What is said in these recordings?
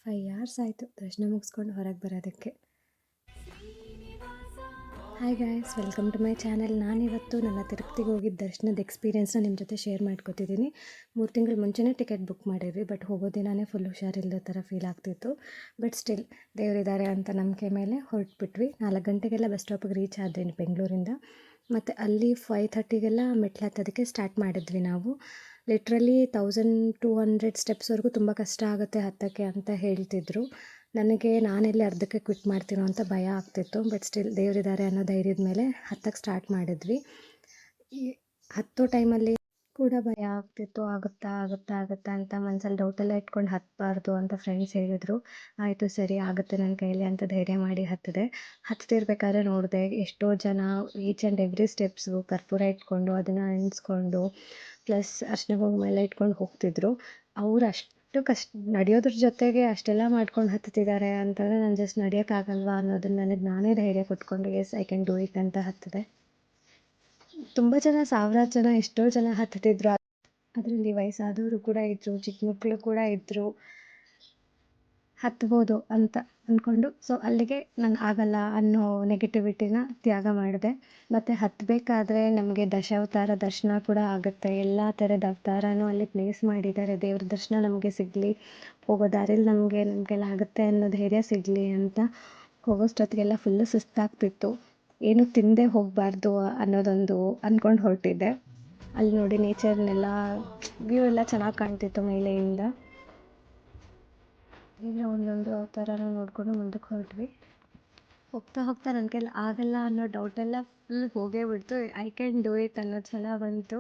5 hours ಆಯಿತು ದರ್ಶನ ಮುಗಿಸ್ಕೊಂಡು ಹೊರಗೆ ಬರೋದಕ್ಕೆ. Hi guys, welcome to my channel. ನಾನಿವತ್ತು ನನ್ನ ತಿರುಪತಿಗೆ ಹೋಗಿದ್ದ ದರ್ಶನದ ಎಕ್ಸ್ಪೀರಿಯೆನ್ಸ್ನ ನಿಮ್ಮ ಜೊತೆ ಶೇರ್ ಮಾಡ್ಕೊತಿದ್ದೀನಿ. 3 ತಿಂಗಳು ಮುಂಚೆನೇ ಟಿಕೆಟ್ ಬುಕ್ ಮಾಡಿದ್ವಿ, ಬಟ್ ಹೋಗೋ ದಿನವೇ ಫುಲ್ ಹುಷಾರಿಲ್ಲದ ಥರ ಫೀಲ್ ಆಗ್ತಿತ್ತು. ಬಟ್ ಸ್ಟಿಲ್ ದೇವರಿದ್ದಾರೆ ಅಂತ ನಂಬಿಕೆ ಮೇಲೆ ಹೊರಟ್ಬಿಟ್ವಿ. 4 ಗಂಟೆಗೆಲ್ಲ ಬಸ್ ಸ್ಟಾಪಿಗೆ ರೀಚ್ ಆದ್ವಿ ಬೆಂಗಳೂರಿಂದ. ಮತ್ತು ಅಲ್ಲಿ 5:30ಗೆಲ್ಲ ಮೆಟ್ಲು ಹತ್ತೋದಕ್ಕೆ ಸ್ಟಾರ್ಟ್ ಮಾಡಿದ್ವಿ ನಾವು. ಲಿಟ್ರಲಿ 1200 ಸ್ಟೆಪ್ಸ್ವರೆಗೂ ತುಂಬ ಕಷ್ಟ ಆಗುತ್ತೆ ಹತ್ತೋಕ್ಕೆ ಅಂತ ಹೇಳ್ತಿದ್ರು. ನನಗೆ ನಾನೆಲ್ಲಿ ಅರ್ಧಕ್ಕೆ ಕ್ವಿಟ್ ಮಾಡ್ತೀನೋ ಅಂತ ಭಯ ಆಗ್ತಿತ್ತು. ಬಟ್ ಸ್ಟಿಲ್ ದೇವರಿದ್ದಾರೆ ಅನ್ನೋ ಧೈರ್ಯದ ಮೇಲೆ ಹತ್ತಕ್ಕೆ ಸ್ಟಾರ್ಟ್ ಮಾಡಿದ್ವಿ. ಈ ಹತ್ತೋ ಟೈಮಲ್ಲಿ ಕೂಡ ಭಯ ಆಗ್ತಿತ್ತು, ಆಗುತ್ತಾ ಆಗುತ್ತಾ ಆಗುತ್ತಾ ಅಂತ ಮನಸ್ಸಲ್ಲಿ ಡೌಟೆಲ್ಲ ಇಟ್ಕೊಂಡು ಹತ್ತಬಾರ್ದು ಅಂತ ಫ್ರೆಂಡ್ಸ್ ಹೇಳಿದರು. ಆಯಿತು ಸರಿ ಆಗುತ್ತೆ ನನ್ನ ಕೈಯಲ್ಲಿ ಅಂತ ಧೈರ್ಯ ಮಾಡಿ ಹತ್ತಿದೆ. ಹತ್ತಿರ್ಬೇಕಾದ್ರೆ ನೋಡಿದೆ ಎಷ್ಟೋ ಜನ ಈಚ್ ಆ್ಯಂಡ್ ಎವ್ರಿ ಸ್ಟೆಪ್ಸು ಕರ್ಪೂರ ಇಟ್ಕೊಂಡು ಅದನ್ನು ಎಣಿಸ್ಕೊಂಡು ಪ್ಲಸ್ ಅರ್ಶಿನ ಕುಂಕುಮ ಎಲ್ಲ ಇಟ್ಕೊಂಡು ಹೋಗ್ತಿದ್ರು. ಅವ್ರು ಅಷ್ಟು ನಡೆಯೋದ್ರ ಜೊತೆಗೆ ಅಷ್ಟೆಲ್ಲ ಮಾಡ್ಕೊಂಡು ಹತ್ತುತ್ತಿದ್ದಾರೆ ಅಂತಂದರೆ ನಾನು ಜಸ್ಟ್ ನಡೆಯೋಕ್ಕಾಗಲ್ವಾ ಅನ್ನೋದನ್ನ ನನಗೆ ನಾನೇ ಧೈರ್ಯ ಕೊಟ್ಕೊಂಡು yes I can do it ಅಂತ ಹತ್ತಿದೆ. ತುಂಬ ಜನ, ಸಾವಿರಾರು ಜನ, ಎಷ್ಟೋ ಜನ ಹತ್ತುತ್ತಿದ್ರು. ಅದರಲ್ಲಿ ವಯಸ್ಸಾದವರು ಕೂಡ ಇದ್ದರು, ಚಿಕ್ಕ ಮಕ್ಕಳು ಕೂಡ ಇದ್ದರು. ಹತ್ಬೋದು ಅಂತ ಅಂದ್ಕೊಂಡು ಅಲ್ಲಿಗೆ ನಾನು ಆಗಲ್ಲ ಅನ್ನೋ ನೆಗೆಟಿವಿಟಿನ ತ್ಯಾಗ ಮಾಡಿದೆ. ಮತ್ತು ಹತ್ತಬೇಕಾದ್ರೆ ನಮಗೆ ದಶಾವತಾರ ದರ್ಶನ ಕೂಡ ಆಗುತ್ತೆ. ಎಲ್ಲ ಥರದ ಅವತಾರನೂ ಅಲ್ಲಿ ಪ್ಲೇಸ್ ಮಾಡಿದ್ದಾರೆ. ದೇವ್ರ ದರ್ಶನ ನಮಗೆ ಸಿಗಲಿ, ಹೋಗೋ ದಾರಿಲಿ ನಮಗೆಲ್ಲ ಆಗುತ್ತೆ ಅನ್ನೋ ಧೈರ್ಯ ಸಿಗಲಿ ಅಂತ ಹೋಗೋಷ್ಟೊತ್ತಿಗೆಲ್ಲ ಫುಲ್ಲು ಸುಸ್ತಾಗ್ತಿತ್ತು. ಏನು ತಿಂದೇ ಹೋಗಬಾರ್ದು ಅನ್ನೋದೊಂದು ಅಂದ್ಕೊಂಡು ಹೊರಟಿದ್ದೆ. ಅಲ್ಲಿ ನೋಡಿ ನೇಚರ್ನೆಲ್ಲ ವ್ಯೂ ಎಲ್ಲ ಚೆನ್ನಾಗಿ ಕಾಣ್ತಿತ್ತು ಮೇಲೆಯಿಂದ. ಈಗ ಒಂದೊಂದು ಅವತಾರನ ನೋಡಿಕೊಂಡು ಮುಂದಕ್ಕೆ ಹೊರಟ್ವಿ. ಹೋಗ್ತಾ ಹೋಗ್ತಾ ನನ್ನ ಕೈಲಿ ಆಗಲ್ಲ ಅನ್ನೋ ಡೌಟೆಲ್ಲ ಫುಲ್ ಹೋಗೇ ಬಿಡ್ತು. ಐ ಕ್ಯಾನ್ ಡೂ ಇಟ್ ಅನ್ನೋ ಛಲ ಬಂತು.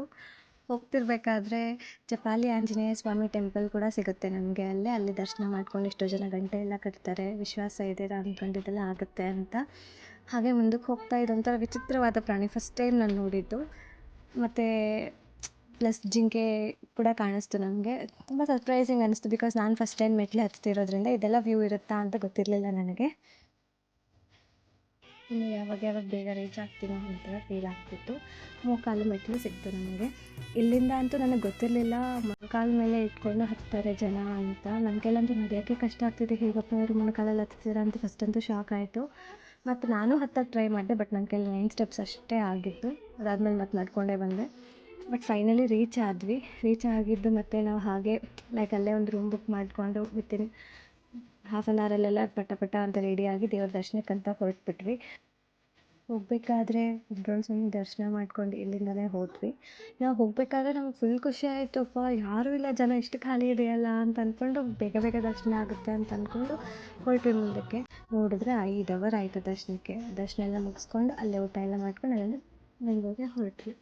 ಹೋಗ್ತಿರ್ಬೇಕಾದ್ರೆ ಜಪಾಲಿ ಆಂಜನೇಯ ಸ್ವಾಮಿ ಟೆಂಪಲ್ ಕೂಡ ಸಿಗುತ್ತೆ ನಮಗೆ ಅಲ್ಲಿ ದರ್ಶನ ಮಾಡ್ಕೊಂಡು ಎಷ್ಟೋ ಜನ ಗಂಟೆ ಎಲ್ಲ ಕಟ್ತಾರೆ. ವಿಶ್ವಾಸ ಇದೆ ನಾನು ಅಂದ್ಕೊಂಡಿದ್ದೆಲ್ಲ ಆಗುತ್ತೆ ಅಂತ. ಹಾಗೆ ಮುಂದಕ್ಕೆ ಹೋಗ್ತಾ ಇದೊಂಥರ ವಿಚಿತ್ರವಾದ ಪ್ರಾಣಿ, ಫಸ್ಟ್ ಟೈಮ್ ನಾನು ನೋಡಿದ್ದು. ಮತ್ತು ಪ್ಲಸ್ ಜಿಂಕೆ ಕೂಡ ಕಾಣಿಸ್ತು ನನಗೆ. ತುಂಬ ಸರ್ಪ್ರೈಸಿಂಗ್ ಅನ್ನಿಸ್ತು, ಬಿಕಾಸ್ ನಾನು ಫಸ್ಟ್ ಟೈಮ್ ಮೆಟ್ಲು ಹತ್ತಿರೋದ್ರಿಂದ ಇದೆಲ್ಲ ವ್ಯೂ ಇರುತ್ತಾ ಅಂತ ಗೊತ್ತಿರಲಿಲ್ಲ ನನಗೆ. ಇನ್ನು ಯಾವಾಗ ಬೇಗ ರೀಚ್ ಆಗ್ತೀನೋ ಅಂತ ಫೀಲ್ ಆಗ್ತಿತ್ತು. ಮೊಣಕಾಲು ಮೆಟ್ಲು ಸಿಕ್ತು ನನಗೆ. ಇಲ್ಲಿಂದ ಅಂತೂ ನನಗೆ ಗೊತ್ತಿರಲಿಲ್ಲ ಮೊಣಕಾಲ ಮೇಲೆ ಇಟ್ಕೊಂಡು ಹತ್ತಾರೆ ಜನ ಅಂತ. ನನ್ನ ಕೈಲಂತೂ ನಡೆಯೋಕ್ಕೆ ಕಷ್ಟ ಆಗ್ತಿದೆ. ಹೇಗಪ್ಪ ಅವರು ಮೊಣಕಾಲಲ್ಲಿ ಹತ್ತಿರ ಅಂತ ಫಸ್ಟಂತೂ ಶಾಕ್ ಆಯಿತು. ಮತ್ತು ನಾನು ಹತ್ತಕ್ಕೆ ಟ್ರೈ ಮಾಡಿದೆ, ಬಟ್ ನನ್ನ ಕೈಲಿ 9 ಸ್ಟೆಪ್ಸ್ ಅಷ್ಟೇ ಆಗಿತ್ತು. ಅದಾದಮೇಲೆ ಮತ್ತೆ ನಡ್ಕೊಂಡೇ ಬಂದೆ. ಬಟ್ ಫೈನಲಿ ರೀಚ್ ಆದ್ವಿ. ರೀಚ್ ಆಗಿದ್ದು ಮತ್ತು ನಾವು ಹಾಗೆ ಅಲ್ಲೇ ಒಂದು ರೂಮ್ ಬುಕ್ ಮಾಡಿಕೊಂಡು ವಿತಿನ್ ಹಾಫ್ ಆನ್ ಅವರಲ್ಲೆಲ್ಲ ಪಟ ಅಂತ ರೆಡಿಯಾಗಿ ದೇವ್ರ ದರ್ಶನಕ್ಕಂತ ಹೊರಟ್ಬಿಟ್ವಿ. ಹೋಗಬೇಕಾದ್ರೆ ಉಬ್ರೋಳು ಸ್ವಾಮಿ ದರ್ಶನ ಮಾಡ್ಕೊಂಡು ಇಲ್ಲಿಂದಲೇ ಹೋದ್ವಿ. ನಾವು ಹೋಗಬೇಕಾದ್ರೆ ನಮ್ಗೆ ಫುಲ್ ಖುಷಿ ಆಯಿತಪ್ಪ, ಯಾರೂ ಇಲ್ಲ, ಜನ ಎಷ್ಟು ಖಾಲಿ ಇದೆಯಲ್ಲ ಅಂತ ಅಂದ್ಕೊಂಡು ಬೇಗ ಬೇಗ ದರ್ಶನ ಆಗುತ್ತೆ ಅಂತ ಅಂದ್ಕೊಂಡು ಹೊರಟ್ವಿ ಮುಂದಕ್ಕೆ. ನೋಡಿದ್ರೆ 5 ಅವರ್ ಆಯಿತು ದರ್ಶನಕ್ಕೆ. ದರ್ಶನ ಎಲ್ಲ ಮುಗಿಸ್ಕೊಂಡು ಅಲ್ಲೇ ಊಟ ಎಲ್ಲ ಮಾಡ್ಕೊಂಡು ಅಲ್ಲೆಲ್ಲ ಬೆಂಗಳೂರಿಗೆ ಹೊರಟ್ವಿ.